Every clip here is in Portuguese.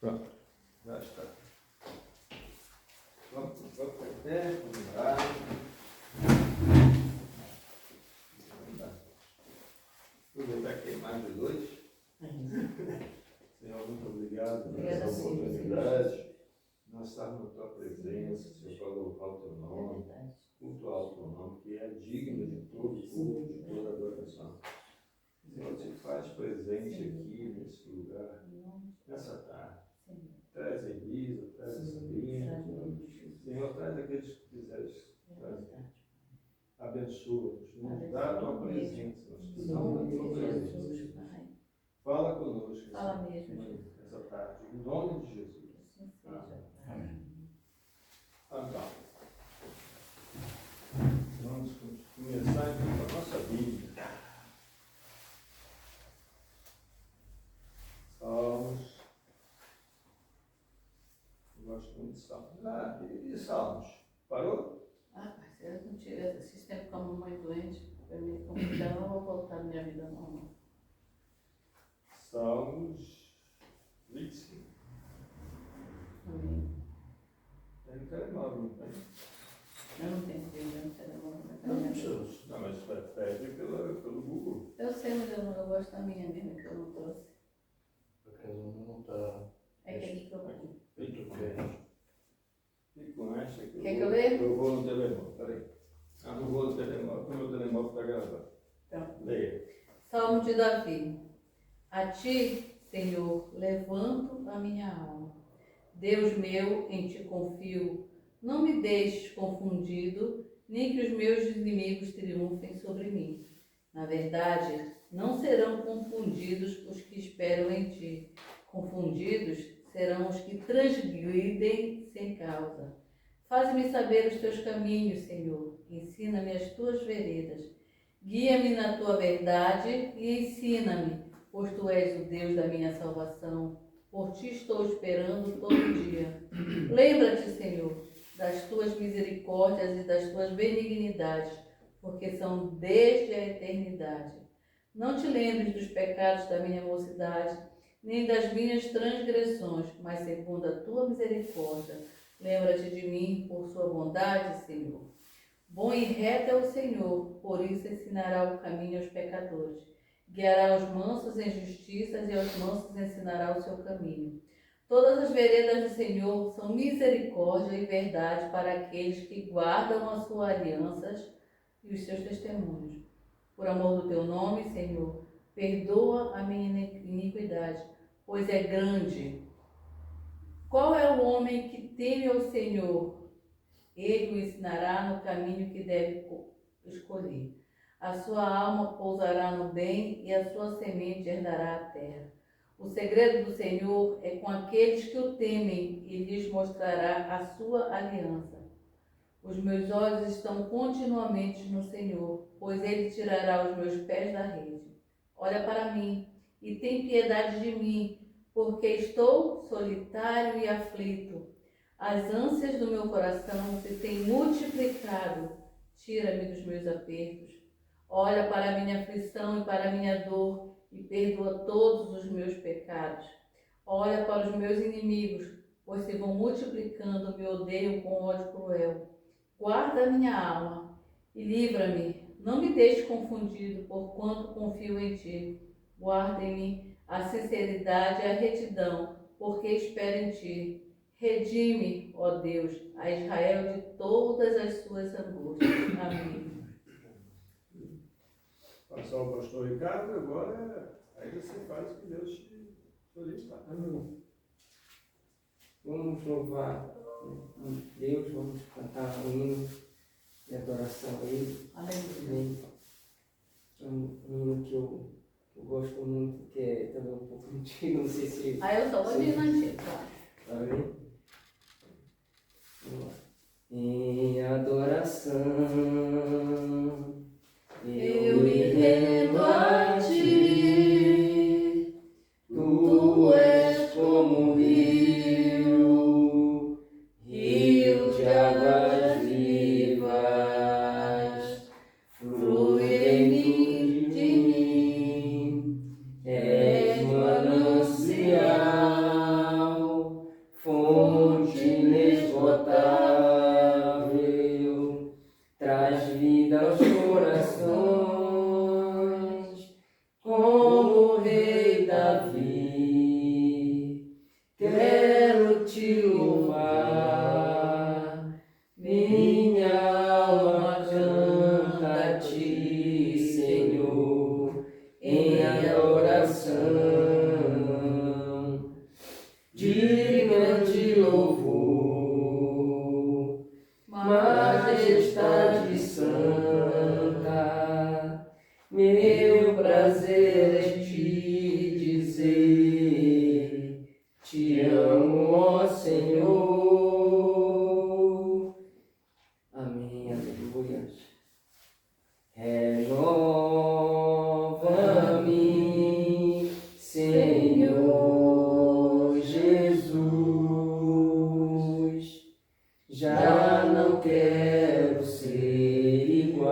Pronto, já está. Vamos até, vamos lá. Aproveitar que é mais de dois. Senhor, muito obrigado por essa oportunidade. Nós estamos na tua presença, Senhor, para louvar o teu nome, cultuar o teu nome, que é digno de todo culto, de toda adoração. Senhor, te faz presente aqui nesse lugar, nessa tarde. Traz a Elisa, traz a Sabrina. Senhor, traz aqueles que quiseres trazer. Abençoa-nos, nos dá a tua presença. Nós precisamos da tua presença. Fala conosco essa tarde, em nome de Jesus. Amém. Então, vamos começar então com a nossa Bíblia. Salmos. Eu gosto muito de Salmos. E Salmos? Parou? Parceiro, não tira esse tempo com a mamãe doente. Para mim, complicado, não vou voltar na minha vida normal. Salmos 25. Amém. Tem telemóvel, não tem? Eu não tenho Bíblia no telemóvel. Não, mas pede pelo Google. Eu sei, mas eu não gosto da minha mesmo, que eu não trouxe. Porque não está. É que aqui que eu vou. Feito com essa aqui. Quer que eu leia? Eu vou no telemóvel, peraí. Não vou no telemóvel, porque o meu telemóvel está gravando. Então. Leia. Salmo de Davi. A ti, Senhor, levanto a minha alma. Deus meu, em ti confio. Não me deixes confundido, nem que os meus inimigos triunfem sobre mim. Na verdade, não serão confundidos os que esperam em ti. Confundidos serão os que transgridem sem causa. Faze-me saber os teus caminhos, Senhor. Ensina-me as tuas veredas. Guia-me na tua verdade e ensina-me, pois tu és o Deus da minha salvação. Por ti estou esperando todo dia. Lembra-te, Senhor, das tuas misericórdias e das tuas benignidades, porque são desde a eternidade. Não te lembres dos pecados da minha mocidade, nem das minhas transgressões, mas segundo a tua misericórdia, lembra-te de mim por sua bondade, Senhor. Bom e reto é o Senhor, por isso ensinará o caminho aos pecadores. Guiará os mansos em justiça e aos mansos ensinará o seu caminho. Todas as veredas do Senhor são misericórdia e verdade para aqueles que guardam as suas alianças e os seus testemunhos. Por amor do teu nome, Senhor, perdoa a minha iniquidade, pois é grande. Qual é o homem que teme ao Senhor? Ele o ensinará no caminho que deve escolher. A sua alma pousará no bem e a sua semente herdará a terra. O segredo do Senhor é com aqueles que o temem e lhes mostrará a sua aliança. Os meus olhos estão continuamente no Senhor, pois Ele tirará os meus pés da rede. Olha para mim e tem piedade de mim, porque estou solitário e aflito. As ânsias do meu coração se têm multiplicado. Tira-me dos meus apertos. Olha para a minha aflição e para a minha dor e perdoa todos os meus pecados. Olha para os meus inimigos, pois se vão multiplicando, me odeiam com ódio cruel. Guarda a minha alma e livra-me. Não me deixe confundido, porquanto confio em ti. Guarda em mim a sinceridade e a retidão, porque espero em ti. Redime, ó Deus, a Israel de todas as suas angústias. Amém. Passar o pastor Ricardo, agora aí você faz o que Deus te solicitar. Amém. Vamos louvar Deus, vamos cantar um hino de adoração a Ele. Aleluia. Um hino que eu gosto muito, que é também um pouco antigo, não sei se... Eu só vou dizer antigo, claro. Tá bem? Vamos lá. Em adoração Eu me rendo a ti, tu és como um rio, rio de águas vivas, flui em mim, de mim, és manancial te louvar, minha alma canta a ti, Senhor, em adoração, digna de louvor, majestade santa, meu prazer é te dizer, te amo, ó Senhor. Amém, aleluia. Renova-me, Senhor Jesus, já não quero ser igual.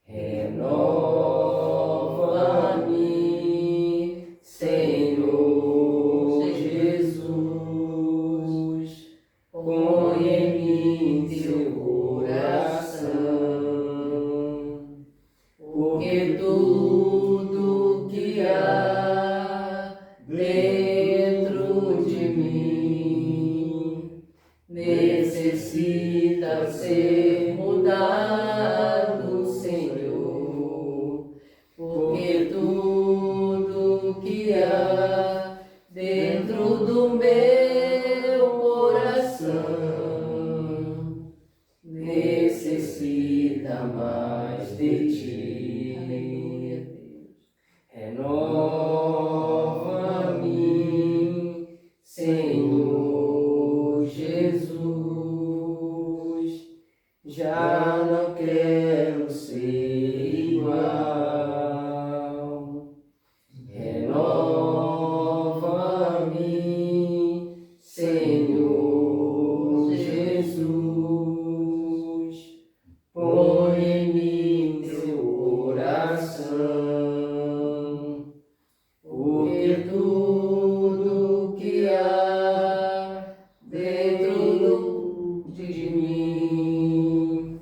Renova-me, Senhor Jesus, põe em mim teu coração, porque tudo que há dentro de mim necessita ser mudado, Senhor, porque tudo que há dentro do meu coração necessita mais de ti. Aleluia, Deus. Renova-me, Senhor Jesus, já não quero ser igual. Renova-me, Senhor Jesus, põe em mim teu coração, porque tudo que há dentro de mim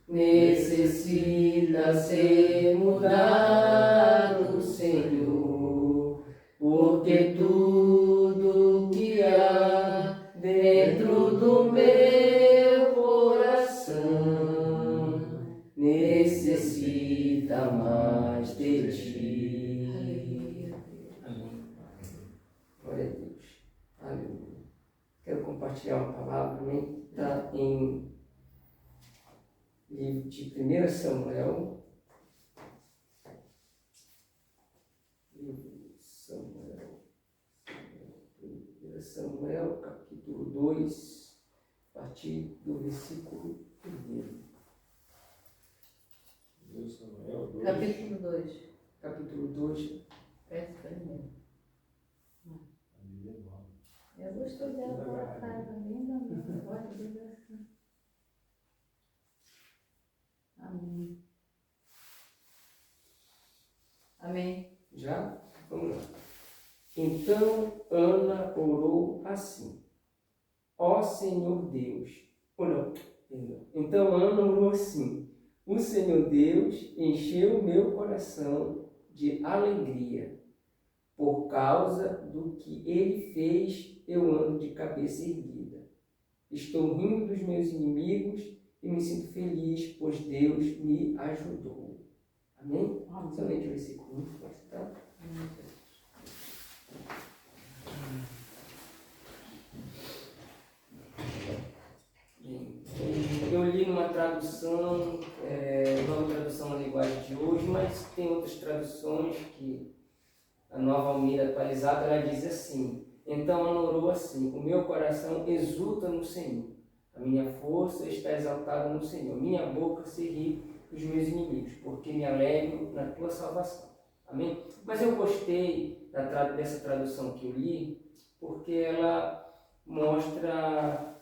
necessita ser mudado, Senhor, porque tudo que há dentro do meu coração necessita mais de ti. Aleluia, Deus. Amém. Glória a Deus. Aleluia. Quero compartilhar uma palavra, amém? Está em livro de 1 Samuel. Livro de Samuel. 1 Samuel, capítulo 2, a partir do versículo 1. Deus, Samuel 2. Capítulo 2, Capítulo 2. verso 1. A Bíblia é nova. Eu gostei dela pela casa, linda, linda. Olha que graça. Amém. Amém. Já? Vamos lá. Então Ana orou assim: Ó Senhor Deus. Ou não, perdão. Então Ana orou assim: O Senhor Deus encheu o meu coração de alegria. Por causa do que Ele fez, eu ando de cabeça erguida. Estou rindo dos meus inimigos e me sinto feliz, pois Deus me ajudou. Amém? Amém. Somente o versículo 1, pode estar? Amém. Bem, eu li numa tradução, nova tradução na linguagem de hoje, mas tem outras traduções que a Nova Almeida atualizada, ela diz assim: Então Ana orou assim: O meu coração exulta no Senhor, a minha força está exaltada no Senhor, minha boca se ri dos meus inimigos, porque me alegro na tua salvação. Amém? Mas eu gostei dessa tradução que eu li, porque ela mostra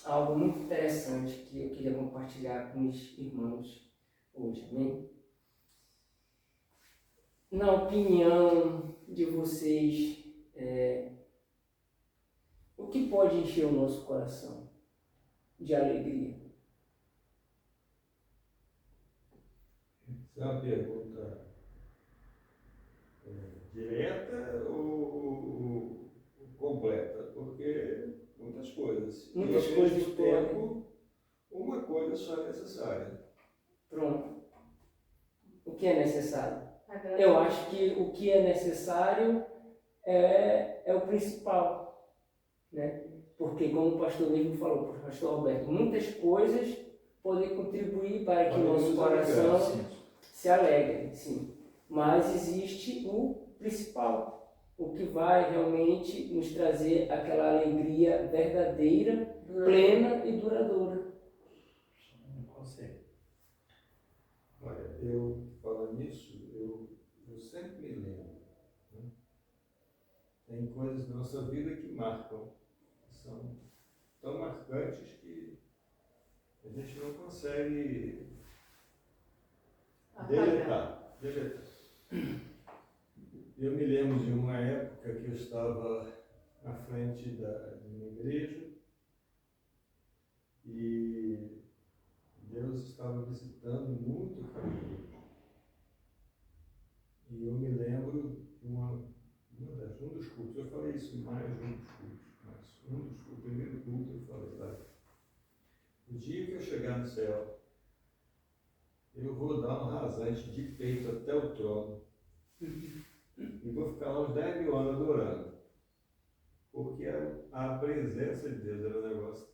algo muito interessante que eu queria compartilhar com os irmãos hoje. Amém? Na opinião de vocês, o que pode encher o nosso coração de alegria? Essa é uma pergunta direta ou coisas. Muitas e ao coisas mesmo tempo, uma coisa só é necessária. Pronto. O que é necessário? A graça. Eu acho que o que é necessário é o principal, né? Porque, como o pastor mesmo falou, o pastor Alberto, muitas coisas podem contribuir para que o nosso coração se alegre, sim. Mas existe o principal, o que vai realmente nos trazer aquela alegria verdadeira, plena e duradoura. Não consegue. Olha, eu falando nisso, eu sempre me lembro, né? Tem coisas na nossa vida que marcam, que são tão marcantes que a gente não consegue deletar. Eu me lembro de uma época que eu estava à frente de uma igreja e Deus estava visitando muito aquela igreja. E eu me lembro de um dos cultos, eu falei isso mais de um dos cultos, mas o primeiro culto eu falei, olha, o dia que eu chegar no céu, eu vou dar um rasante de peito até o trono e vou ficar lá uns 10 mil anos adorando. Porque a presença de Deus era um negócio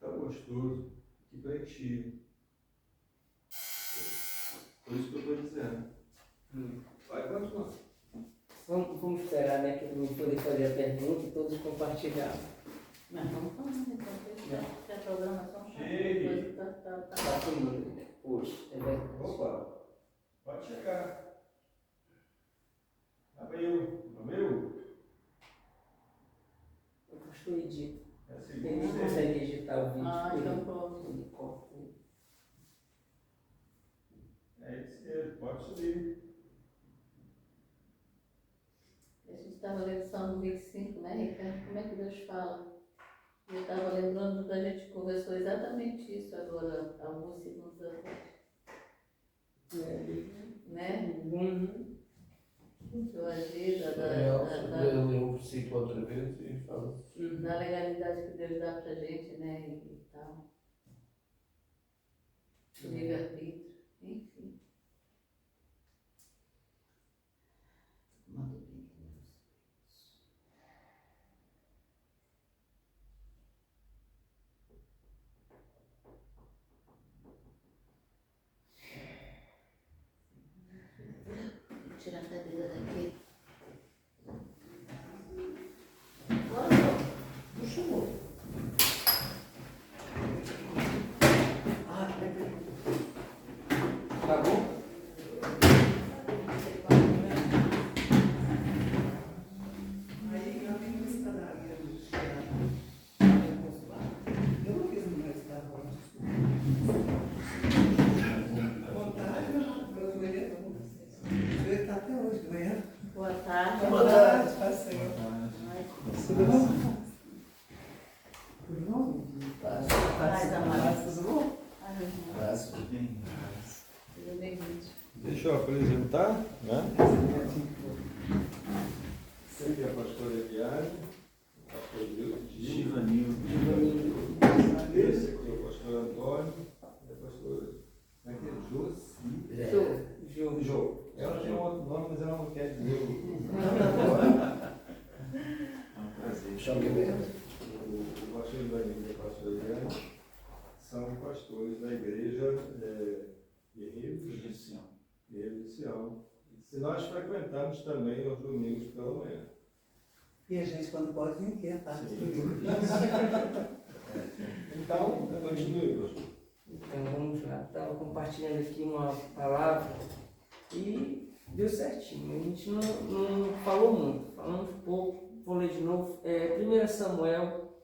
tão gostoso que preenchia. Por isso que eu estou dizendo. Vai, continua. Vamos esperar, né, que eu poder fazer a pergunta e todos compartilhar. Mas vamos falando então, que a programação Chegue. tá. Tá comigo, né? Hoje, é verdade. Opa, pode chegar. Abriu. O pastor edita. É a Ele não segunda. consegue editar o vídeo. Ah, ele- então pronto. ele corta. É isso mesmo, pode subir. A gente estava lendo Salmo 25, né, Ricardo? Como é que Deus fala? Eu estava lembrando da gente conversou exatamente isso agora, alguns segundos atrás. Né? Uhum. Do agir, Eu leio o versículo outra vez e falo. da legalidade que Deus dá pra gente, né? E tal. Do livre-arbítrio, enfim. Manda bem que Deus. Tirar a cadeira daqui. Puxa, amor. Tá bom? Aí eu tenho uma escadaria no consulado. Eu não fiz uma escada vontade, meu joelho está até hoje doendo. Boa tarde. Boa tarde, passeio. Ai, Tudo bom? Tudo bom? Paz, amado. Tudo bom? ai, meu irmão. Abraço. Seja bem-vindo. Deixa eu apresentar, né? Esse aqui é a pastora Eliane, o pastor Gil, esse aqui é o pastor Antônio, e a pastora, como é que é? Josi. Jô. Ela tem um outro nome, mas ela não quer dizer É um prazer. Chame mesmo. o pastor Ivanildo e a pastora Eliane são pastores da igreja Guerreiro de Sião. E nós frequentamos também aos domingos pela manhã. E a gente, quando pode, vem aqui, a tarde. Então, continue, pastor. Então vamos lá. Estava compartilhando aqui uma palavra e deu certinho. A gente não falou muito, falamos pouco. Vou ler de novo. 1 Samuel,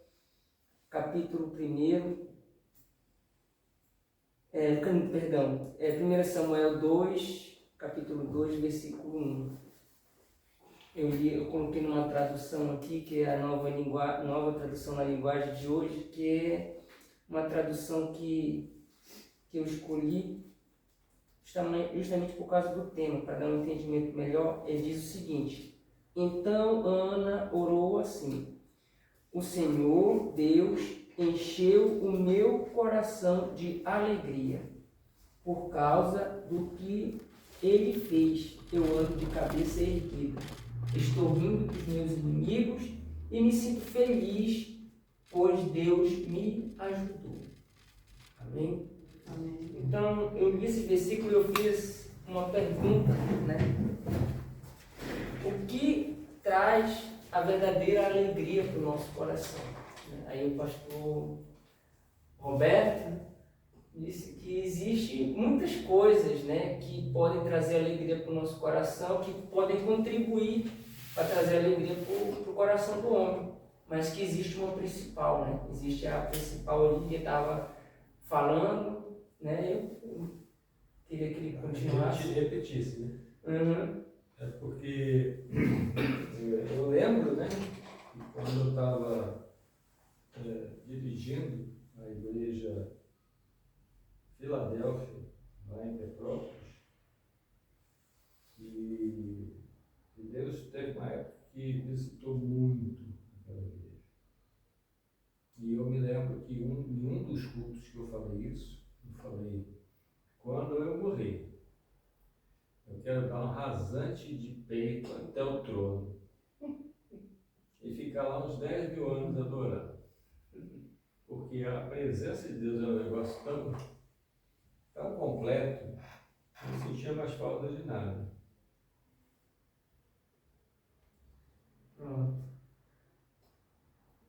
capítulo 1. Perdão. 1 Samuel 2, capítulo 2, versículo 1. Eu coloquei numa tradução aqui, que é a nova tradução na linguagem de hoje, que é uma tradução que eu escolhi justamente por causa do tema, para dar um entendimento melhor. Ele diz o seguinte: então Ana orou assim: o Senhor, Deus, encheu o meu coração de alegria por causa do que Ele fez. Eu ando de cabeça erguida. Estou rindo dos meus inimigos e me sinto feliz, pois Deus me ajudou. Amém? Amém. Então, eu li esse versículo e eu fiz uma pergunta, né? O que traz a verdadeira alegria para o nosso coração? Aí o pastor Roberto disse que existe muitas coisas, né, que podem trazer alegria para o nosso coração, que podem contribuir para trazer alegria para o coração do homem, mas que existe uma principal, né? Existe a principal ali que estava falando, né? Eu queria que ele continuasse. Repetisse, né? Uhum. É porque eu lembro, né, que quando eu estava dirigindo a igreja Filadélfia, lá em Petrópolis, e Deus teve uma época que visitou muito aquela igreja. E eu me lembro que em um dos cultos que eu falei isso, eu falei, quando eu morrer, eu quero dar um rasante de peito até o trono e ficar lá uns 10 mil anos adorando. Porque a presença de Deus é um negócio tão completo, eu não sentia mais falta de nada. Pronto.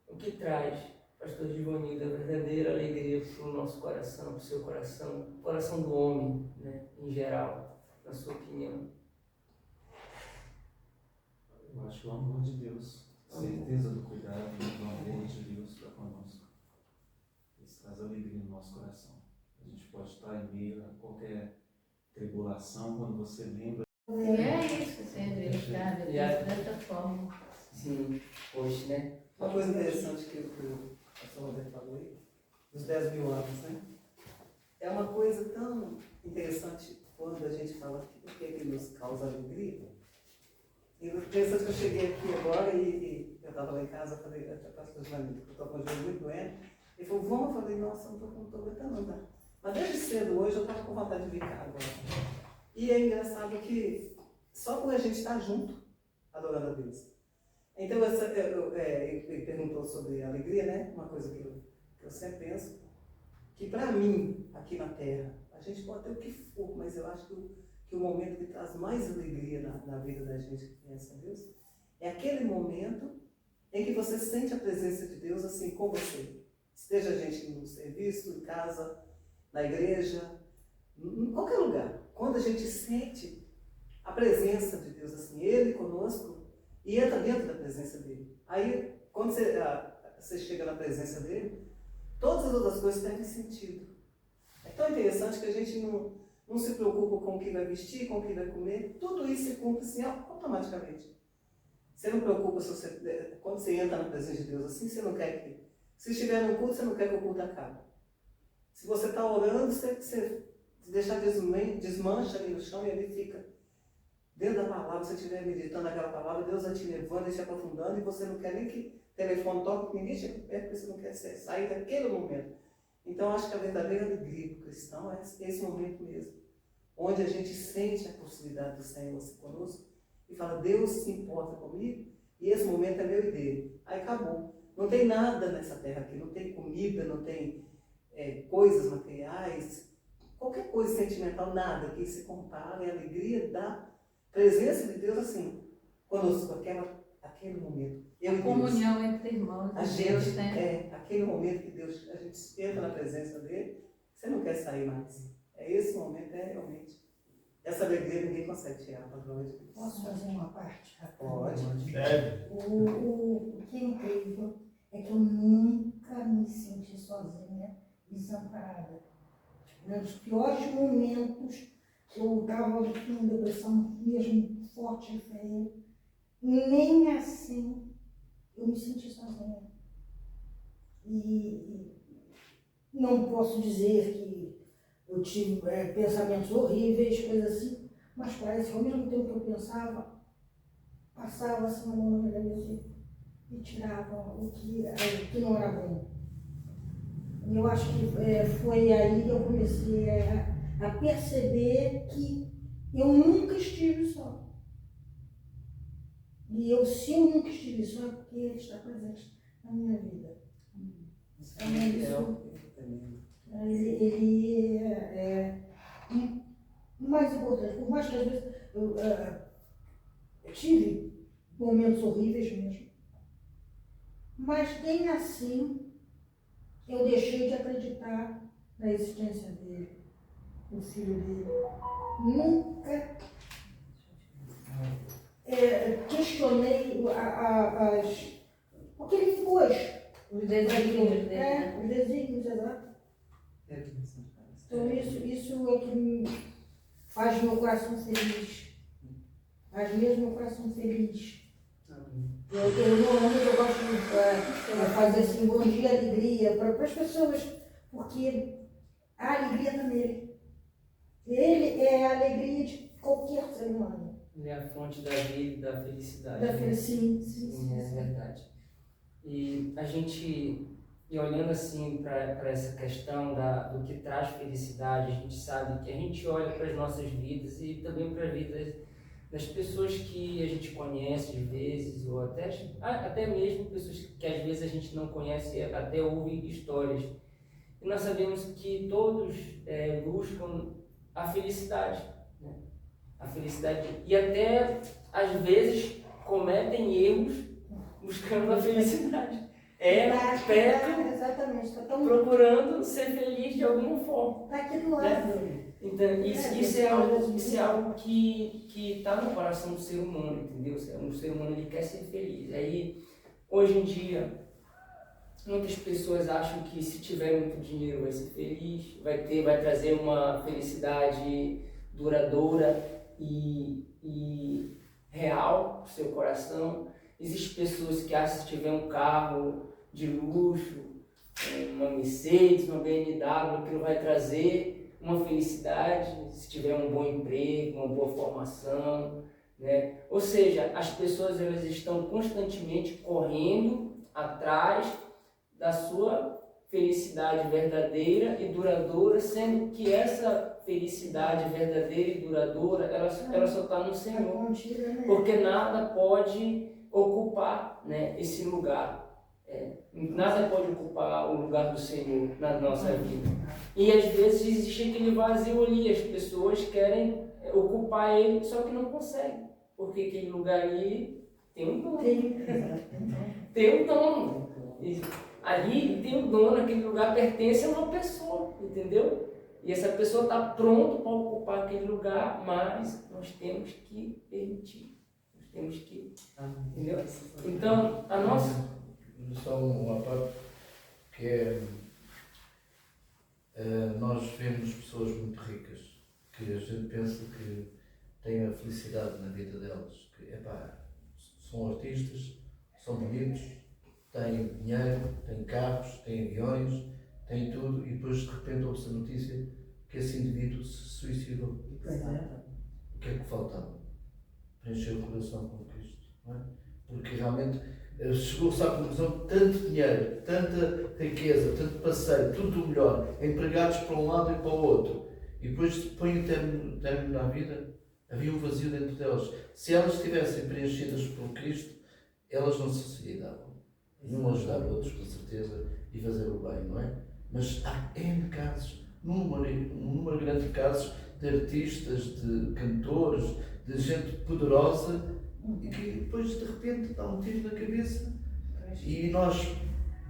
O que traz, pastor Givanildo, a verdadeira alegria para o nosso coração, para o seu coração, o coração do homem, né, em geral, na sua opinião? Eu acho que o amor de Deus, certeza do cuidado e do amor de Deus para conosco. Isso traz alegria no nosso coração. A gente pode estar em meio a qualquer tribulação, quando você lembra. E é isso, sempre estar dessa forma. Sim, hoje, né? Uma coisa interessante que o pastor Roberto falou aí, dos 10 mil anos, né? É uma coisa tão interessante quando a gente fala o que nos causa alegria. E interessante que eu cheguei aqui agora e eu estava lá em casa, falei, eu tinha pastor Joanito, que eu estou com o joelho muito doente. Ele falou, vamos, eu falei, nossa, eu não estou aguentando não, tá? Mas desde cedo hoje eu estava com vontade de vir cá agora. E é engraçado que só quando a gente está junto, adorando a Deus. Então, ele perguntou sobre a alegria, né? Uma coisa que eu sempre penso, que para mim, aqui na Terra, a gente pode ter o que for, mas eu acho que o momento que traz mais alegria na vida da gente que conhece a Deus, é aquele momento em que você sente a presença de Deus assim com você. Esteja a gente no serviço, em casa, na igreja, em qualquer lugar. Quando a gente sente a presença de Deus assim, Ele conosco, e entra dentro da presença dele. Aí, quando você chega na presença dele, todas as outras coisas têm sentido. É tão interessante que a gente não se preocupa com o que vai vestir, com o que vai comer, tudo isso se cumpre assim automaticamente. Você não preocupa quando você entra na presença de Deus assim, você não quer que... Se estiver no culto, você não quer que o culto acabe. Se você está orando, você deixar desmancha ali no chão e ali fica... Dentro da palavra, se você estiver meditando aquela palavra, Deus vai te levando e te aprofundando, e você não quer nem que o telefone toque, ninguém chega perto, porque você não quer sair daquele momento. Então, acho que a verdadeira alegria do cristão é esse momento mesmo, onde a gente sente a possibilidade do Senhor ser conosco e fala, Deus se importa comigo, e esse momento é meu e dele. Aí acabou. Não tem nada nessa terra aqui, não tem comida, não tem coisas materiais, qualquer coisa sentimental, nada que se compare à alegria da presença de Deus assim, conosco, aquele momento. A comunhão entre irmãos. A gente, aquele momento que Deus, a gente entra na presença dele, você não quer sair mais. Esse momento realmente. Essa alegria ninguém consegue tirar para a glória de Deus. Posso fazer uma parte? Pode. O que é incrível é que eu nunca me senti sozinha e desamparada. Nos piores momentos, eu estava com depressão mesmo forte e feia, nem assim eu me senti sozinha. E não posso dizer que eu tive pensamentos horríveis, coisas assim, mas parece que ao mesmo tempo que eu pensava, passava assim a mão na minha cabeça. e tiravam o que não era bom. E eu acho que foi aí que eu comecei a perceber que eu nunca estive só. E se eu nunca estive só, é porque Ele está presente na minha vida. Ele é o mais importante. Por mais que às vezes eu tive momentos horríveis mesmo, mas nem assim eu deixei de acreditar na existência dele, do filho dele. Nunca questionei o que ele pôs. Os desígnios dele. Os desígnios, exato. Então isso é que faz meu coração feliz. Faz mesmo meu coração feliz. Eu normalmente gosto de fazer assim, bom dia, alegria, para as pessoas, porque a alegria está nele. Ele é a alegria de qualquer ser humano. Ele é a fonte da vida e da felicidade. Da né? felicidade. Sim, é verdade. E a gente, e olhando assim para essa questão do que traz felicidade, a gente sabe que a gente olha para as nossas vidas e também para a vida das pessoas que a gente conhece de vezes, ou até mesmo pessoas que às vezes a gente não conhece e até ouve histórias. E nós sabemos que todos buscam a felicidade, né? A felicidade, e até às vezes cometem erros buscando a felicidade. Pecam Exatamente, está tão procurando ser feliz de alguma forma. Está aqui do lado. Então, isso é algo que está no coração do ser humano, entendeu? O ser humano ele quer ser feliz. Aí, hoje em dia, muitas pessoas acham que se tiver muito dinheiro vai ser feliz, vai trazer uma felicidade duradoura e real para o seu coração. Existem pessoas que acham que se tiver um carro de luxo, uma Mercedes, uma BMW, aquilo vai trazer uma felicidade, se tiver um bom emprego, uma boa formação, né? Ou seja, as pessoas elas estão constantemente correndo atrás da sua felicidade verdadeira e duradoura, sendo que essa felicidade verdadeira e duradoura, ela só está no Senhor, porque nada pode ocupar, né, esse lugar. Nada pode ocupar o lugar do Senhor na nossa vida. E às vezes existe aquele vazio ali, as pessoas querem ocupar ele, só que não conseguem, porque aquele lugar ali tem um dono. Tem um dono. Ali tem um dono, aquele lugar pertence a uma pessoa, entendeu? E essa pessoa está pronta para ocupar aquele lugar, mas nós temos que permitir. Nós temos que. Entendeu? Então, a nossa. Só uma parte que nós vemos pessoas muito ricas que a gente pensa que têm a felicidade na vida delas, que são artistas, são bonitos, têm dinheiro, têm carros, têm aviões, têm tudo, e depois de repente ouve-se a notícia que esse indivíduo se suicidou. O que é que faltava? Preencher o coração com Cristo, não é? Porque realmente chegou-se à conclusão de tanto dinheiro, tanta riqueza, tanto passeio, tudo o melhor, empregados para um lado e para o outro, e depois põe o término na vida, havia um vazio dentro delas. Se elas estivessem preenchidas por Cristo, elas não se suicidavam. Não ajudar outros, com certeza, e fazer o bem, não é? Mas há N casos, um número grande de casos de artistas, de cantores, de gente poderosa, e que depois de repente dá um tiro na cabeça e nós,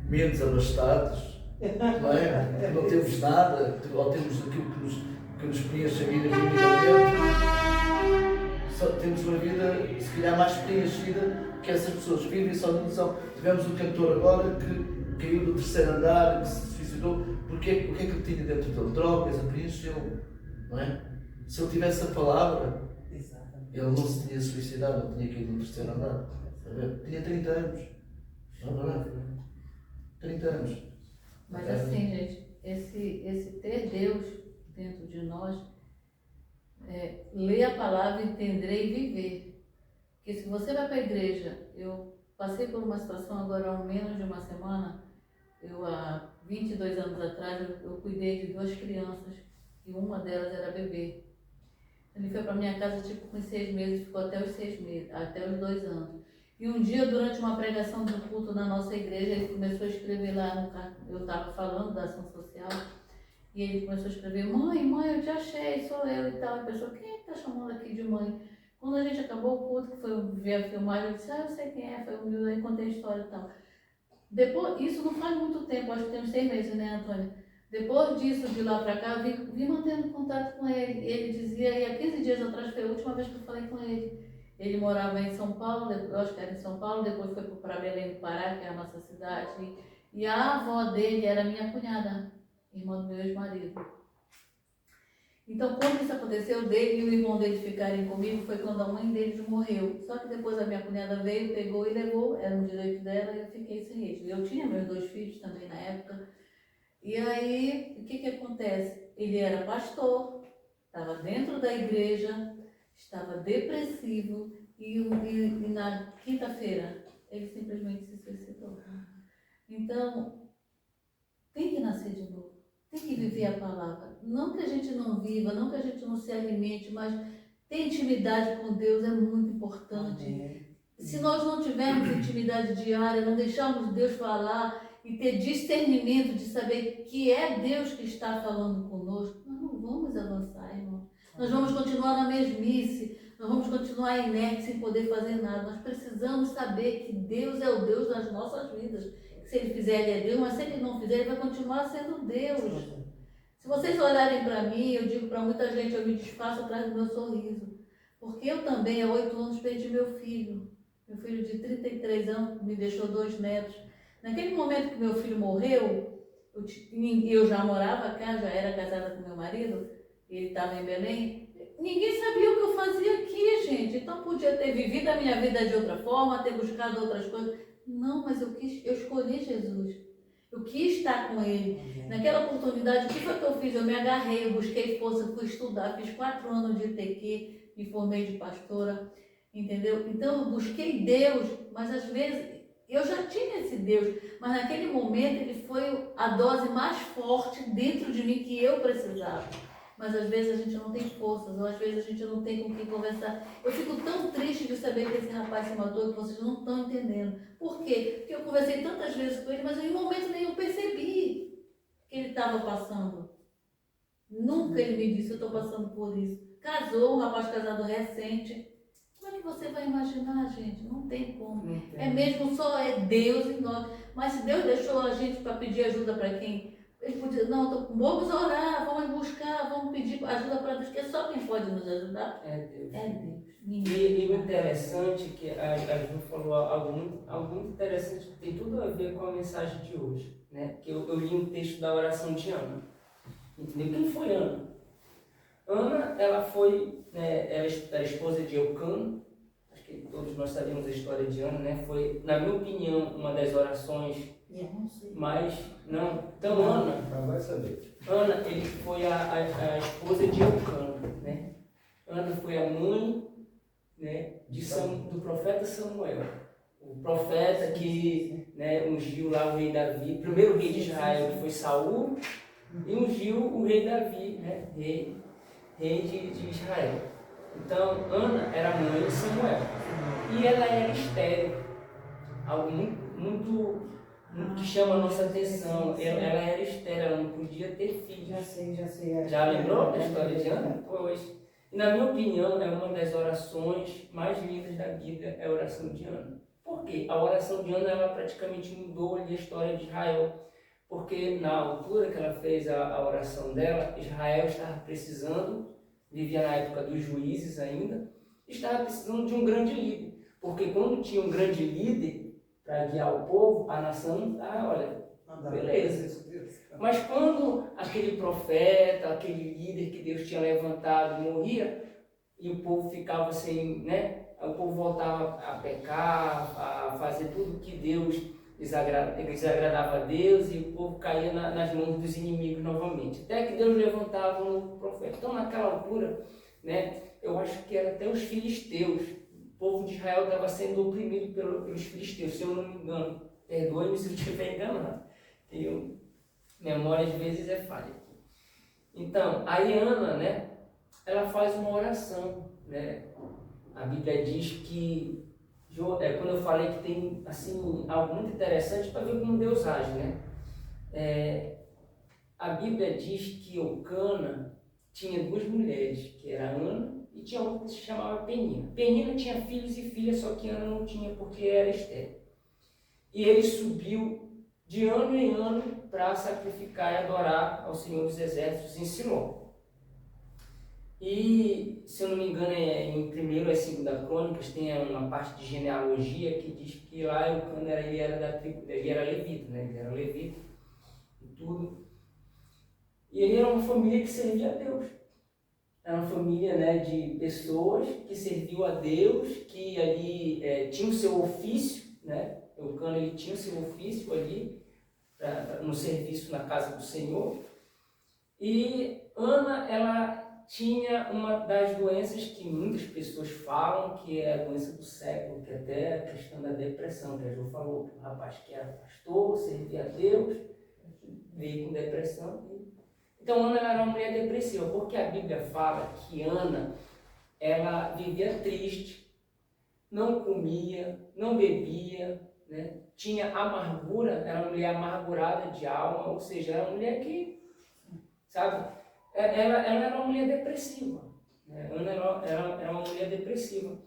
menos abastados, não é? Não temos nada, ou temos aquilo que nos preenche a vida genuinamente, só temos uma vida se calhar mais preenchida que essas pessoas vivem só na noção. Tivemos um cantor agora que caiu do terceiro andar, que se suicidou, porque o que é que ele tinha dentro dele? Drogas, a preencheu, não é? Se ele tivesse a palavra, ele não se tinha suicidado, não tinha caído no terceiro andar. Tinha 30 anos. Não é verdade? 30 anos. Mas assim, gente, esse ter Deus dentro de nós, ler a palavra, entender e viver. Porque se você vai para a igreja, eu passei por uma situação agora há menos de uma semana. Eu, há 22 anos atrás, eu cuidei de 2 crianças e uma delas era bebê. Ele foi para minha casa tipo com 6 meses, ficou até os 6 meses, até os 2 anos. E um dia, durante uma pregação do culto na nossa igreja, ele começou a escrever lá no carro. Eu estava falando da ação social, e ele começou a escrever: mãe, mãe, eu te achei, sou eu e tal. E a pessoa: quem é que está chamando aqui de mãe? Quando a gente acabou o culto, que foi ver a filmagem, eu disse: eu sei quem é, foi o meu, aí contei a história e tal. Depois, isso não faz muito tempo, acho que tem uns 6 meses, né, Antônia? Depois disso, de lá para cá, eu vim mantendo contato com ele. Ele dizia, e há 15 dias atrás foi a última vez que eu falei com ele. Ele morava em São Paulo, eu acho que era em São Paulo, depois foi para Belém do Pará, que é a nossa cidade. E a avó dele era minha cunhada, irmã do meu ex-marido. Então, quando isso aconteceu, dele e o irmão dele ficarem comigo, foi quando a mãe deles morreu. Só que depois a minha cunhada veio, pegou e levou, era um direito dela, e eu fiquei sem eles. Eu tinha meus 2 filhos também na época. E aí, o que acontece? Ele era pastor, estava dentro da igreja, estava depressivo e na quinta-feira ele simplesmente se suicidou. Então, tem que nascer de novo, tem que viver a palavra. Não que a gente não viva, não que a gente não se alimente, mas ter intimidade com Deus é muito importante. Se nós não tivermos intimidade diária, não deixarmos Deus falar e ter discernimento de saber que é Deus que está falando conosco, nós não vamos avançar, irmão. Nós vamos continuar na mesmice, nós vamos continuar inertes sem poder fazer nada. Nós precisamos saber que Deus é o Deus das nossas vidas. Que se Ele fizer, Ele é Deus, mas se Ele não fizer, Ele vai continuar sendo Deus. Se vocês olharem para mim, eu digo para muita gente, eu me desfaço atrás do meu sorriso. Porque eu também, há 8 anos, perdi meu filho. Meu filho de 33 anos me deixou 2 netos. Naquele momento que meu filho morreu, eu já morava cá, já era casada com meu marido, ele estava em Belém. Ninguém sabia o que eu fazia aqui, gente. Então podia ter vivido a minha vida de outra forma, ter buscado outras coisas. Não, mas eu escolhi Jesus. Eu quis estar com Ele. Naquela oportunidade, o que foi que eu fiz? Eu me agarrei, eu busquei força, fui estudar, fiz 4 anos de ITQ, me formei de pastora, entendeu? Então eu busquei Deus, mas às vezes eu já tinha esse Deus, mas naquele momento ele foi a dose mais forte dentro de mim que eu precisava. Mas às vezes a gente não tem forças, ou às vezes a gente não tem com quem conversar. Eu fico tão triste de saber que esse rapaz se matou que vocês não estão entendendo. Por quê? Porque eu conversei tantas vezes com ele, mas em momento nenhum percebi que ele estava passando. Nunca ele me disse: eu estou passando por isso. Casou, um rapaz casado recente. Como é que você vai imaginar, gente? Não tem como. É mesmo só Deus em nós. Mas se Deus deixou a gente para pedir ajuda para quem? Ele podia, não, vamos orar, vamos buscar, vamos pedir ajuda para Deus, que é só quem pode nos ajudar. É Deus. É Deus. E o interessante é que a Ju falou algo muito interessante, que tem tudo a ver com a mensagem de hoje, né? Que eu li um texto da oração de Ana. Entendeu? Quem foi Ana? Ana, ela foi, né, ela era esposa de Eucano. Acho que todos nós sabemos a história de Ana, né? Foi, na minha opinião, uma das orações mais... Não, então Ana... Não vai saber. Ana, ele foi a esposa de Eucano, né? Ana foi a mãe, né, do profeta Samuel. O profeta que, né, ungiu lá o rei Davi, o primeiro rei de Israel, que foi Saul, e ungiu o rei Davi, né, rei de Israel. Então, Ana era mãe de Samuel. E ela era estéril. Algo muito que chama a nossa atenção. Ela era estéril, ela não podia ter filhos. Já sei. Já lembrou da história de Ana? Pois. E na minha opinião, é uma das orações mais lindas da Bíblia, é a oração de Ana. Por quê? A oração de Ana, ela praticamente mudou ali a história de Israel. Porque na altura que ela fez a oração dela, Israel estava precisando, vivia na época dos juízes ainda, estava precisando de um grande líder. Porque quando tinha um grande líder para guiar o povo, a nação, beleza. Mas quando aquele profeta, aquele líder que Deus tinha levantado morria, e o povo ficava sem, né? O povo voltava a pecar, a fazer tudo que Deus desagradava a Deus, e o povo caía nas mãos dos inimigos novamente. Até que Deus levantava um novo profeta. Então, naquela altura, né, eu acho que era até os filisteus, povo de Israel estava sendo oprimido pelos filisteus, se eu não me engano. Perdoe-me se eu estiver enganado. Memória às vezes é falha. Então, aí Ana, né, ela faz uma oração, né? A Bíblia diz que, quando eu falei que tem assim, algo muito interessante para ver como Deus age, né? A Bíblia diz que Eucana tinha duas mulheres, que era Ana e tinha outra que se chamava Penina. Penina tinha filhos e filhas, só que Ana não tinha porque era estéril. E ele subiu de ano em ano para sacrificar e adorar ao Senhor dos Exércitos em Siló. E, se eu não me engano, em 1º e 2ª Crônicas tem uma parte de genealogia que diz que lá Eucana ele era da tribo, ele era levita, né? Ele era levita e tudo. E ele era uma família que servia a Deus. Era uma família, né, de pessoas que serviam a Deus, que ali tinha o seu ofício, né? Eucana ele tinha o seu ofício ali no serviço na casa do Senhor. E Ana, ela tinha uma das doenças que muitas pessoas falam que é a doença do século, que é até a questão da depressão, que a Ju falou, que o rapaz que era pastor, servia a Deus, veio com depressão. Então Ana era uma mulher depressiva, porque a Bíblia fala que Ana, ela vivia triste, não comia, não bebia, né? Tinha amargura, era uma mulher amargurada de alma, ou seja, era uma mulher que, sabe, ela era uma mulher depressiva, né? Ana era uma mulher depressiva.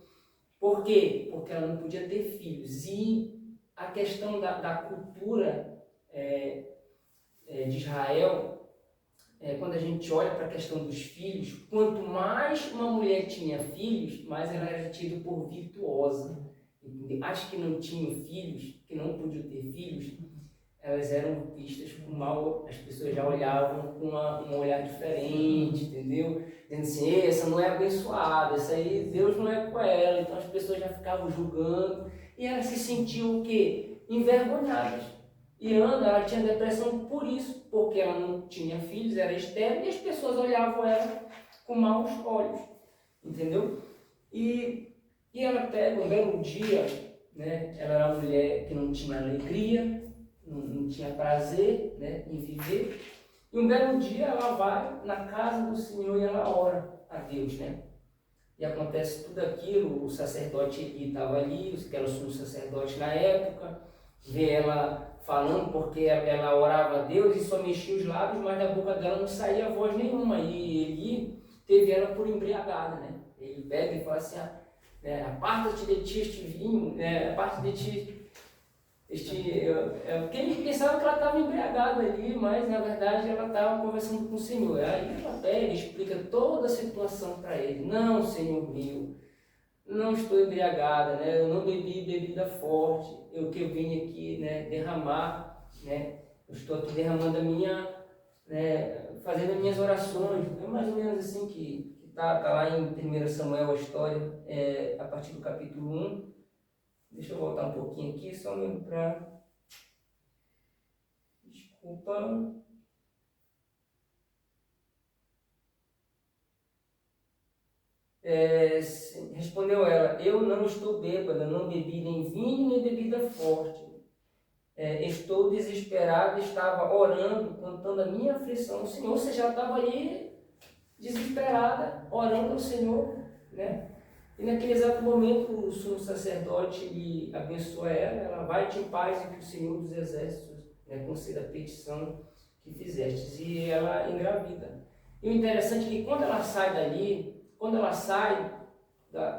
Por quê? Porque ela não podia ter filhos. E a questão da cultura de Israel, quando a gente olha para a questão dos filhos, quanto mais uma mulher tinha filhos, mais ela era tida por virtuosa. As que não tinham filhos, que não podiam ter filhos, elas eram vistas com mal, as pessoas já olhavam com um olhar diferente, entendeu? Dizendo assim, essa não é abençoada, essa aí Deus não é com ela. Então as pessoas já ficavam julgando e elas se sentiam o quê? Envergonhadas. E Ana, ela tinha depressão por isso, porque ela não tinha filhos, era estéril, e as pessoas olhavam ela com maus olhos, entendeu? E ela pega um belo dia, né? Ela era uma mulher que não tinha alegria, não tinha prazer, né, em viver, e um belo dia ela vai na casa do Senhor e ela ora a Deus, né? E acontece tudo aquilo, o sacerdote Eli estava ali, que era o sumo sacerdote na época, vê ela falando, porque ela orava a Deus e só mexia os lábios, mas da boca dela não saía voz nenhuma, e Eli teve ela por embriagada, né? Ele bebe e fala assim, aparta-te de ti este vinho, aparta de ti porque ele pensava que ela estava embriagada ali, mas na verdade ela estava conversando com o Senhor. Aí ela pega e explica toda a situação para ele. Não, Senhor meu, não estou embriagada, né? Eu não bebi bebida forte, eu vim aqui, né, derramar, né? Eu estou aqui derramando fazendo as minhas orações. É mais ou menos assim que está lá em 1 Samuel a história, a partir do capítulo 1. Deixa eu voltar um pouquinho aqui, só para... Desculpa. Respondeu ela, eu não estou bêbada, não bebi nem vinho nem bebida forte. Estou desesperada, estava orando, contando a minha aflição ao Senhor. Ou seja, ela estava ali desesperada, orando ao Senhor, né? E naquele exato momento o sumo sacerdote lhe abençoa ela vai-te em paz e que o Senhor dos Exércitos conceda a petição que fizestes. E ela engravida. E o interessante é que quando ela sai dali, quando ela sai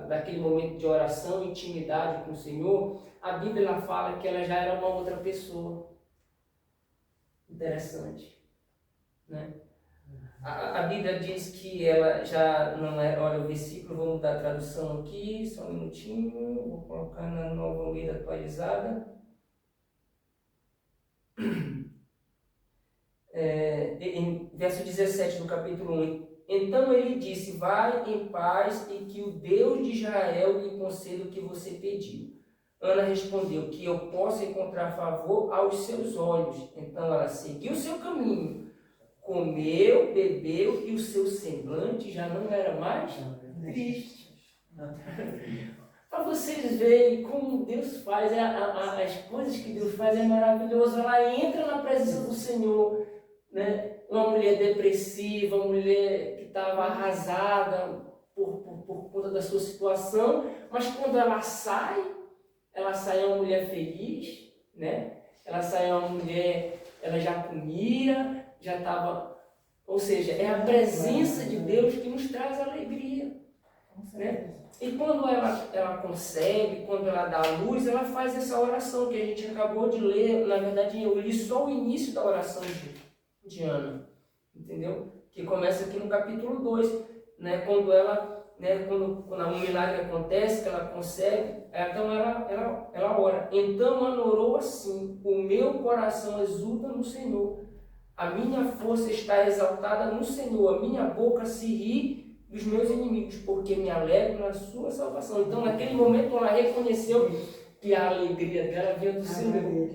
daquele momento de oração, intimidade com o Senhor, a Bíblia ela fala que ela já era uma outra pessoa. Interessante, né? A Bíblia diz que ela já não é... Olha o versículo, vou mudar a tradução aqui, só um minutinho, vou colocar na Nova Almeida atualizada. Em verso 17 do capítulo 1. Então ele disse, vai em paz e que o Deus de Israel lhe conceda o que você pediu. Ana respondeu, que eu possa encontrar favor aos seus olhos. Então ela seguiu o seu caminho. Comeu, bebeu e o seu semblante já não era mais triste. Para vocês verem como Deus faz, as coisas que Deus faz é maravilhoso. Ela entra na presença do Senhor, né? Uma mulher depressiva, uma mulher que estava arrasada por conta da sua situação, mas quando ela sai uma mulher feliz, né? Ela sai uma mulher, ela já comia, já estava... Ou seja, é a presença de Deus que nos traz alegria, né? E quando ela consegue, quando ela dá a luz, ela faz essa oração que a gente acabou de ler. Na verdade, eu li só o início da oração de Ana, entendeu? Que começa aqui no capítulo 2, né? Quando ela, né? quando um milagre acontece, que ela consegue, então ela ora. Então Ana orou assim: o meu coração exulta no Senhor, a minha força está exaltada no Senhor, a minha boca se ri dos meus inimigos, porque me alegro na sua salvação. Então, naquele momento, ela reconheceu que a alegria dela vinha do Senhor,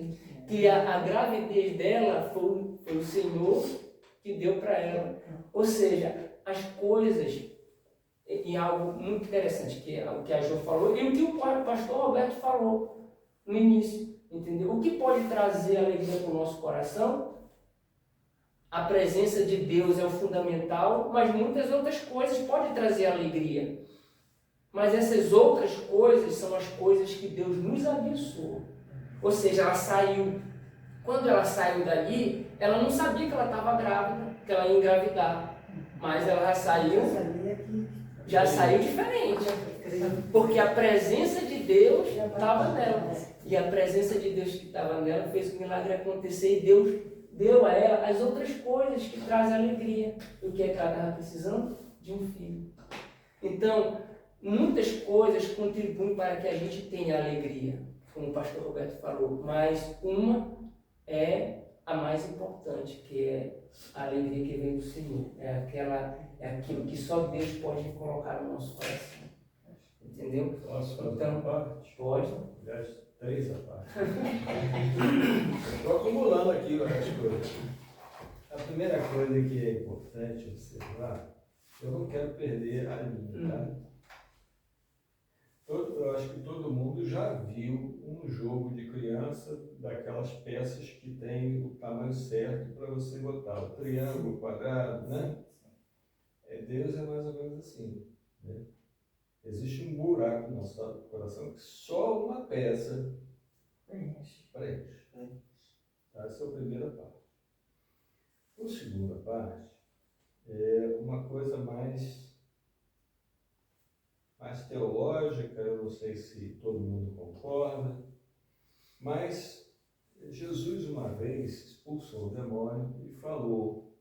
que a gravidez dela foi o Senhor que deu para ela. Ou seja, as coisas, e algo muito interessante, que é o que a Jo falou, e o que o pastor Roberto falou no início, entendeu? O que pode trazer alegria para o nosso coração? A presença de Deus é o fundamental, mas muitas outras coisas podem trazer alegria. Mas essas outras coisas são as coisas que Deus nos abençoou. Ou seja, ela saiu. Quando ela saiu dali, ela não sabia que ela estava grávida, que ela ia engravidar. Mas ela já saiu diferente. Porque a presença de Deus estava nela. E a presença de Deus que estava nela fez o milagre acontecer, e Deus deu a ela as outras coisas que trazem alegria. O que é que ela estava precisando? De um filho. Então, muitas coisas contribuem para que a gente tenha alegria, como o pastor Roberto falou, mas uma é a mais importante, que é a alegria que vem do Senhor. É aquilo que só Deus pode colocar no nosso coração. Entendeu? Posso fazer Então, uma parte? pode. Aliás, 3 a parte. Estou acumulando aqui as coisas. A primeira coisa que é importante observar, eu não quero perder a linha, tá? Eu acho que todo mundo já viu um jogo de criança daquelas peças que tem o tamanho certo para você botar. O triângulo, o quadrado, né? Deus é mais ou menos assim, né? Existe um buraco no nosso coração que só uma peça preenche. Tá? Essa é a primeira parte. A segunda parte é uma coisa mais teológica, eu não sei se todo mundo concorda, mas Jesus uma vez expulsou o demônio e falou,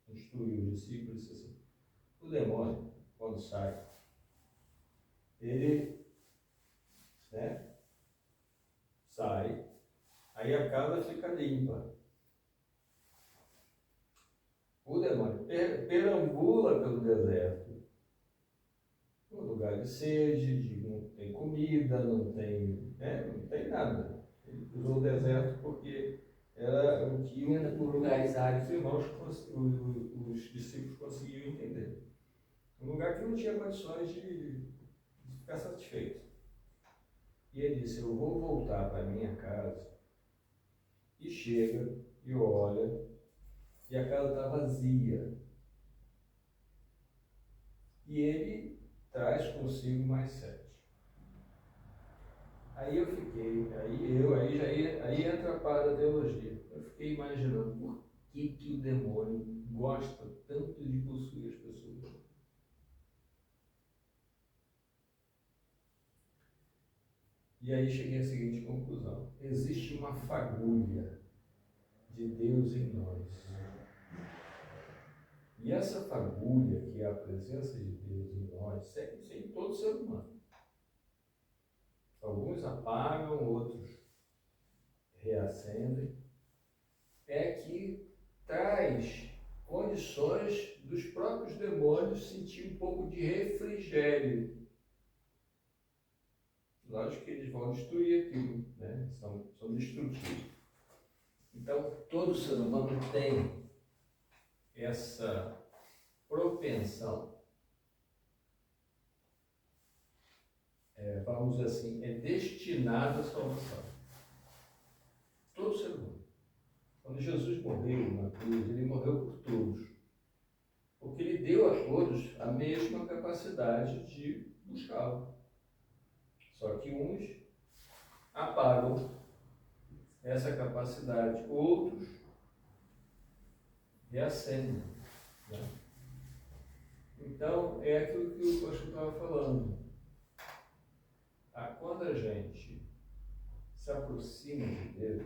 instruiu os discípulos, disse assim: o demônio, quando sai, ele, né, sai, aí a casa fica limpa. O demônio perambula pelo deserto, um lugar de sede, não tem comida, não tem nada. Ele usou o deserto porque era o que Por lugares áridos. os irmãos, os discípulos conseguiam entender. Um lugar que não tinha condições de ficar satisfeito. E ele disse: eu vou voltar para minha casa. E chega e olha, e a casa está vazia. E ele traz consigo mais 7. Aí eu fiquei, aí entra a parte da teologia. Eu fiquei imaginando por que o demônio gosta tanto de possuir as pessoas. E aí cheguei à seguinte conclusão: existe uma fagulha de Deus em nós. E essa fagulha, que é a presença de Deus em nós, segue em todo ser humano. Alguns apagam, outros reacendem. É que traz condições dos próprios demônios sentir um pouco de refrigério. Lógico que eles vão destruir aquilo, né? São destrutivos. Então, todo ser humano tem essa propensão vamos dizer assim, é destinado à salvação. Todo ser humano. Quando Jesus morreu na cruz, ele morreu por todos. Porque ele deu a todos a mesma capacidade de buscá-lo. Só que uns apagam essa capacidade, outros reacendem. Né? Então, é aquilo que o pastor estava falando. Quando a gente se aproxima de Deus,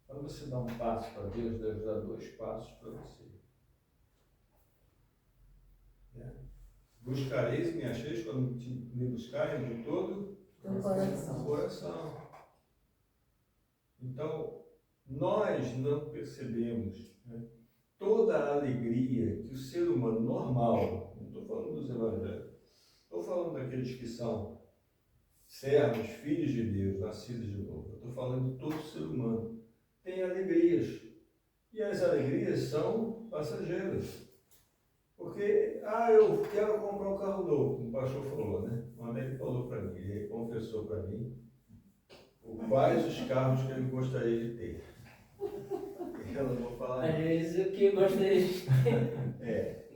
quando você dá um passo para Deus, Deus dá 2 passos para você. Né? Buscareis e me acheis quando me buscarem de todo Do coração. o coração. Então, nós não percebemos, né, toda a alegria que o ser humano normal, não estou falando dos evangélicos, estou falando daqueles que são servos, filhos de Deus, nascidos de novo. Eu estou falando de todo ser humano. Tem alegrias. E as alegrias são passageiras. Porque, eu quero comprar um carro novo, como o pastor falou, né? Uma ele falou para mim, ele confessou para mim quais os carros que ele gostaria de ter. Eu não vou falar. Às vezes o que eu gostaria de ter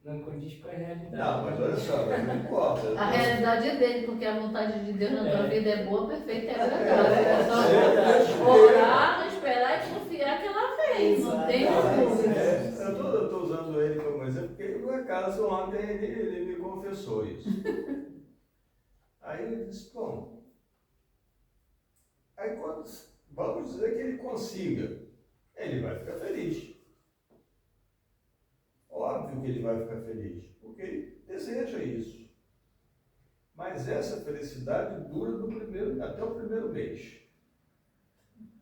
não condiz com a realidade. Não, mas olha só, não importa. A realidade é dele, porque a vontade de Deus na tua vida é boa, perfeita e agradável. É só orar, esperar e confiar que ela vem. Não tem dúvida. Eu estou usando ele como exemplo, porque por acaso ontem ele me confessou isso. Aí eu disse, bom, aí quando, vamos dizer que ele consiga, ele vai ficar feliz. Óbvio que ele vai ficar feliz, porque ele deseja isso. Mas essa felicidade dura até o primeiro mês.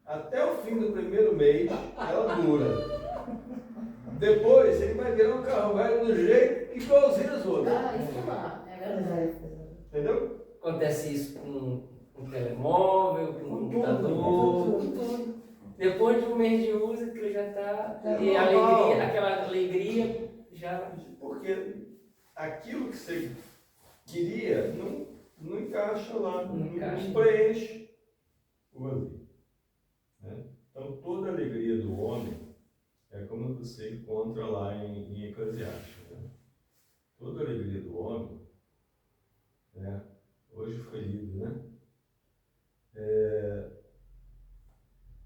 Até o fim do primeiro mês, ela dura. Depois, ele vai virar um carro velho do jeito igualzinho aos outros. Isso lá, é verdade. Entendeu? Acontece isso com um telemóvel, com um computador. Depois de um mês de uso, aquilo já está. E a alegria, aquela alegria já. Porque aquilo que você queria não encaixa lá, não preenche o vazio. Né? Então, toda a alegria do homem é como você encontra lá em Eclesiastes. Né? Toda a alegria do homem, né? Hoje foi lido, né?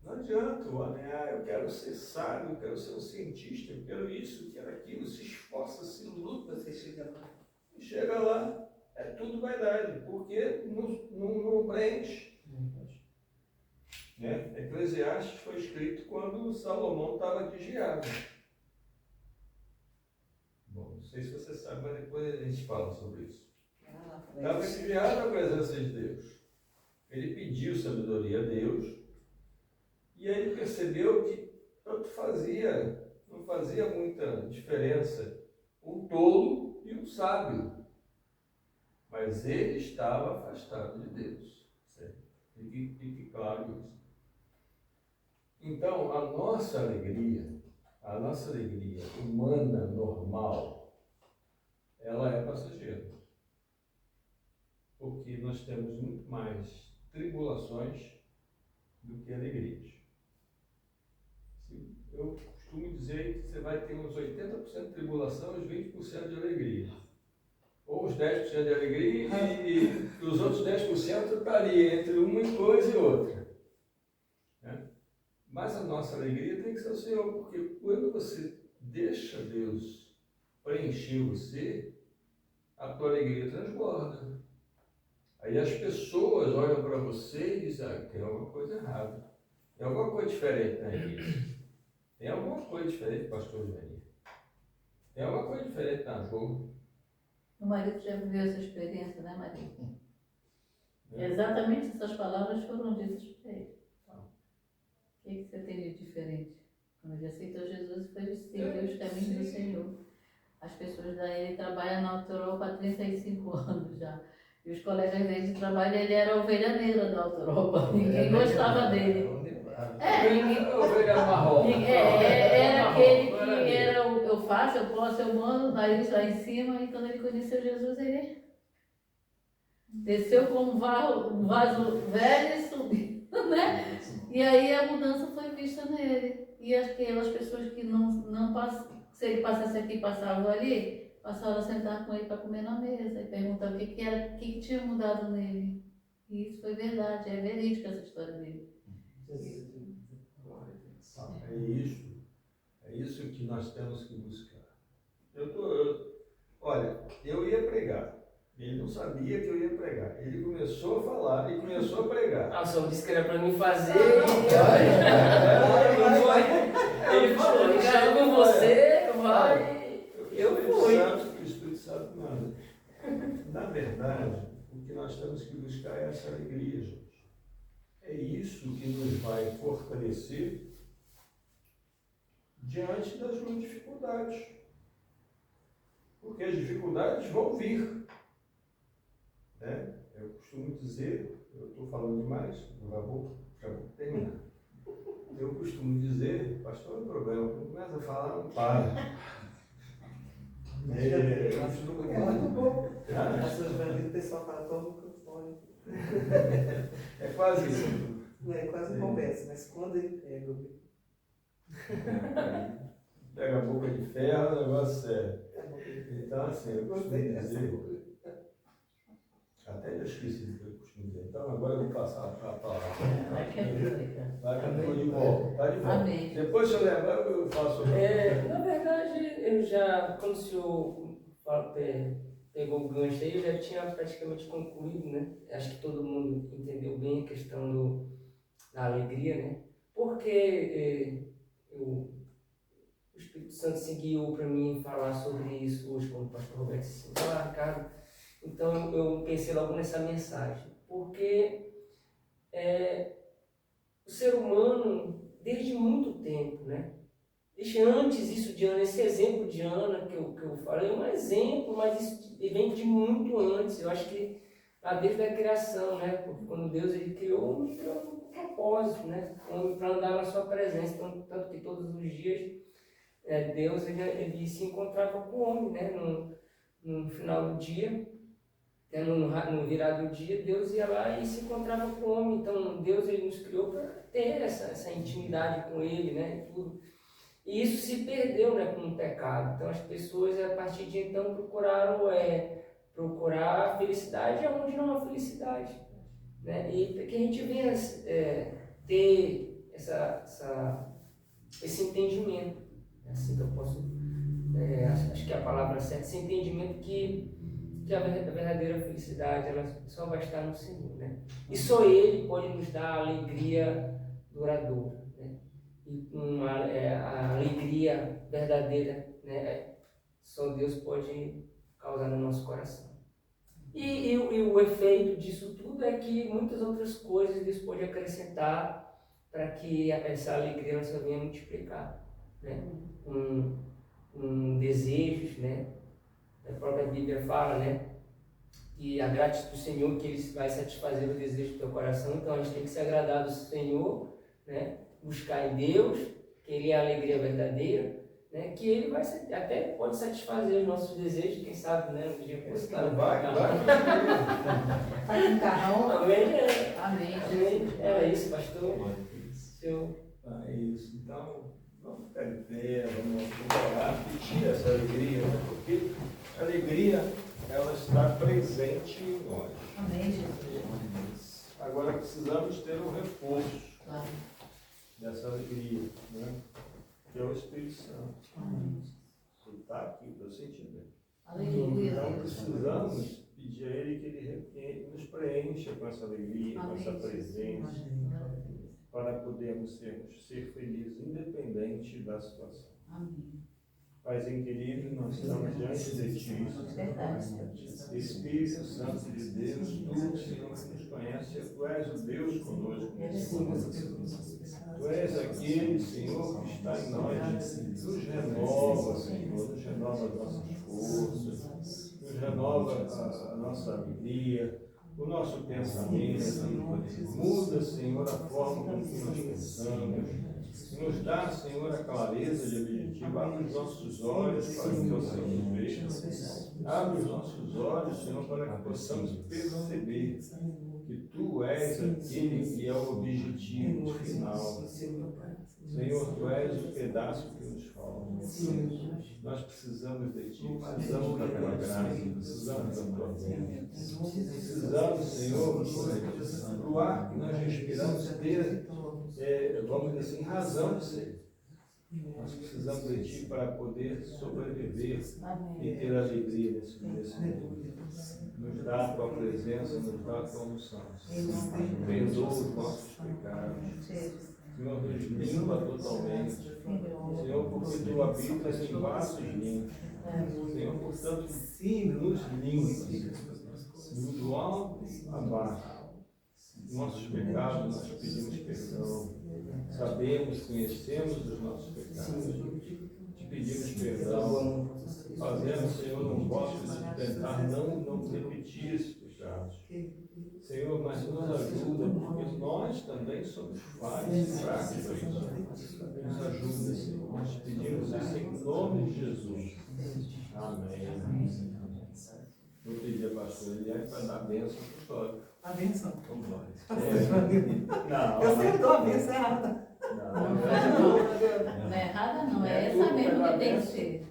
Não adianta o homem, eu quero ser sábio, eu quero ser um cientista, eu quero isso, eu quero aquilo, se esforça, se luta, Você chega lá. e chega lá, é tudo vaidade, porque não preenche. Né? Eclesiastes foi escrito quando Salomão estava vigiado. Bom, não sei se você sabe, mas depois a gente fala sobre isso. Estava vigiado à presença de Deus. Ele pediu sabedoria a Deus. E aí ele percebeu que tanto não fazia muita diferença o tolo e o sábio. Mas ele estava afastado de Deus. Certo? Fique claro isso. Então, a nossa alegria humana, normal, ela é passageira. Porque nós temos muito mais tribulações do que alegrias. Eu costumo dizer que você vai ter uns 80% de tribulação e uns 20% de alegria. Ou uns 10% de alegria e os outros 10% estaria entre uma coisa e outra. Né? Mas a nossa alegria tem que ser o Senhor, porque quando você deixa Deus preencher você, a tua alegria transborda. Aí as pessoas olham para você e dizem, tem alguma coisa errada. Tem alguma coisa diferente na igreja. Tem alguma coisa diferente, pastor Joaninha. Tem alguma coisa diferente na Jô. O marido já viveu essa experiência, né, Maria? Exatamente essas palavras foram ditas para ele. O que você tem de diferente? Quando ele aceitou Jesus, foi seguir os caminhos do Senhor. As pessoas daí, ele trabalha na Europa há 35 anos já. E os colegas dele de trabalho, ele era a ovelha negra da Europa. Ninguém gostava dele. Ovelha marrom. Era aquele que era eu faço, eu posso, eu mando, o nariz lá em cima. E quando ele conheceu Jesus, ele Desceu como um vaso velho e subiu, né? E aí a mudança foi vista nele. E aquelas pessoas que não passam, se ele passasse aqui, passavam ali, passaram a sentar com ele para comer na mesa e perguntavam o que tinha mudado nele. E isso foi verdade, é verídica essa história dele. É isso que nós temos que buscar. Olha, eu ia pregar. Ele não sabia que eu ia pregar. Ele começou a falar e começou a pregar. Ah, o senhor disse que era para mim fazer. Ele falou, ele chama com você, vai. Eu fui. O Espírito Santo manda. Na verdade, o que nós temos que buscar é essa alegria, gente. É isso que nos vai fortalecer diante das suas dificuldades. Porque as dificuldades vão vir. Né? Eu costumo dizer, eu estou falando demais, já vou terminar. Eu costumo dizer, pastor, não é problema, quando começa a falar, não para. É muito bom. Essas velhinhas, o pessoal fala todo o microfone. É quase isso. É quase conversa, mas quando ele pega a boca de ferro, o negócio é sério. Então, assim, eu costumo dizer. Até eu esqueci do que eu costumo dizer. Então, agora eu vou passar para a palavra. Vai que eu de volta. Tá de volta. Amém. Depois, se eu lembrar, eu faço. Na verdade, eu já, quando o senhor pegou o gancho aí, eu já tinha praticamente concluído, né? Acho que todo mundo entendeu bem a questão da alegria, né? Porque o Espírito Santo seguiu para mim falar sobre isso hoje, como o pastor Roberto disse. Ah, Ricardo, então eu pensei logo nessa mensagem. Porque o ser humano, desde muito tempo, né? Desde antes isso de Ana, esse exemplo de Ana que eu falei, é um exemplo, mas isso vem de muito antes. Eu acho que lá desde a criação, né? Porque quando Deus ele criou um propósito, né? Para andar na sua presença. Então, tanto que todos os dias Deus ele se encontrava com o homem, né? No final do dia, no virar do dia, Deus ia lá e se encontrava com o homem. Então Deus ele nos criou para ter essa intimidade com ele, né? E tudo. E isso se perdeu, né, com o pecado. Então as pessoas a partir de então procuraram procurar a felicidade onde não há felicidade, né? E para que a gente venha ter esse entendimento, assim que eu posso, acho que a palavra certa, esse entendimento que a verdadeira felicidade ela só vai estar no Senhor, né? E só Ele pode nos dar a alegria duradoura, né? E a alegria verdadeira, né? Só Deus pode causar no nosso coração. E o efeito disso tudo é que muitas outras coisas Deus pode acrescentar para que essa alegria só venha multiplicar, né? Desejos, né? A própria Bíblia fala, né? E a gratidão do Senhor que Ele vai satisfazer o desejo do teu coração. Então a gente tem que se agradar do Senhor, né? Buscar em Deus, que Ele é a alegria verdadeira, né? Que Ele vai até pode satisfazer os nossos desejos, quem sabe, né? Um dia Vai. Faz um carrão. Amém. Amém. Era isso, pastor. É isso. Então, vamos ficar de pé, vamos orar, pedir essa alegria, né? Porque a alegria, ela está presente em nós. Amém, Jesus. Agora precisamos ter um reforço Claro. dessa alegria, né? Que é o Espírito Santo. Amém. Ele está aqui, estou sentindo. Aleluia. Então precisamos pedir a Ele que Ele nos preencha com essa alegria, com essa presença, para podermos ser felizes, independente da situação. Amém. Paizinho querido, nós estamos diante de Ti. Espírito Santo de Deus, Tu, Senhor, que nos conhece, Tu és o Deus conosco. Tu és aquele, Senhor, que está em nós, nos renova, Senhor, nos renova as nossas forças, nos renova a nossa alegria, o nosso pensamento, muda, Senhor, a forma como nós pensamos, nos dá, Senhor, a clareza de objetivo, abre os nossos olhos para que possamos ver, abre os nossos olhos, Senhor, para que possamos perceber que Tu és aquele que é o objetivo final. Senhor, Tu és o pedaço que nos falta. Nós precisamos de Ti, precisamos da Tua graça, precisamos da Tua bênção. Precisamos, Senhor, para o ar que nós respiramos ter, vamos dizer assim, razão de ser. Nós precisamos de Ti para poder sobreviver e ter alegria nesse mundo. Nos dá a Tua presença, nos dá a Tua unção. Perdoa os nossos pecados. Senhor, nos limpa totalmente. Senhor, porque Tu habitas em vasos limpos. Senhor, portanto, nos limpa. Do alto a baixo. Nossos pecados, nós pedimos perdão. Sabemos, conhecemos os nossos pecados. Te pedimos perdão. Fazemos, Senhor, um voto de tentar não repetir esses pecados. Senhor, mas nos ajuda, porque nós também somos falhos e fracos. Nos ajuda, Senhor. Nós pedimos isso em nome de Jesus. Amém. Vou pedir a pastora Eliane para dar a bênção apostólica. A bênção? Vamos lá. Eu sempre dou a bênção errada. Não é errada, não. É essa mesmo que tem que ser.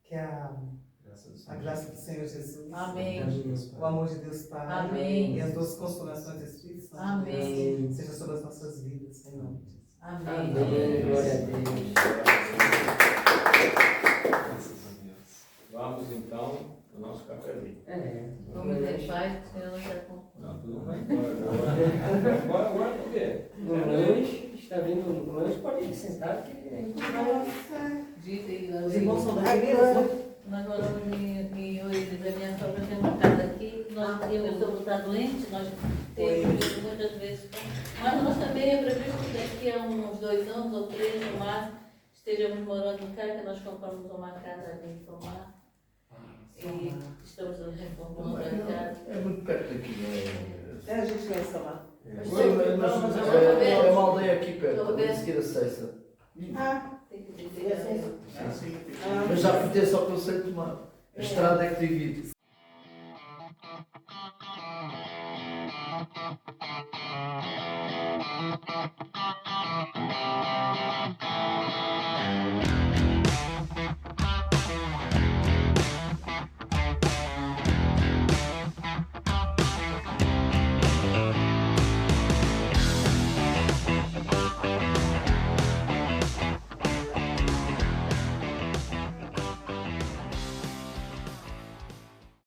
Que a graça do Senhor Jesus. Amém. O amor de Deus Pai. Amém. E as duas consolações do Espírito Santo. Amém. Seja sobre as nossas vidas, em nome de Jesus. Amém. Glória a Deus. Vamos então ao nosso cafezinho. Vamos ter paz, que o Senhor já com. Não, tu não vai embora agora. Vai embora agora por quê? No lanche, está vindo no lanche, pode ir sentado que Os irmãos são daqui mesmo? Nós moramos em Oeiras, a minha sogra tem uma casa aqui, eu e o sogro está doente, nós temos ido muitas vezes. Mas nós também é previsto que daqui a uns 2 anos ou 3 no máximo estejamos morando cá, que nós compramos uma casa ali em Tomar. E estamos reformando a casa. É muito perto daqui, não A gente vai somar. é uma aldeia aqui perto, nem sequer a Ceiça. Tem que dizer. Mas já pertence ao Conselho de Tomar. A estrada é que divide.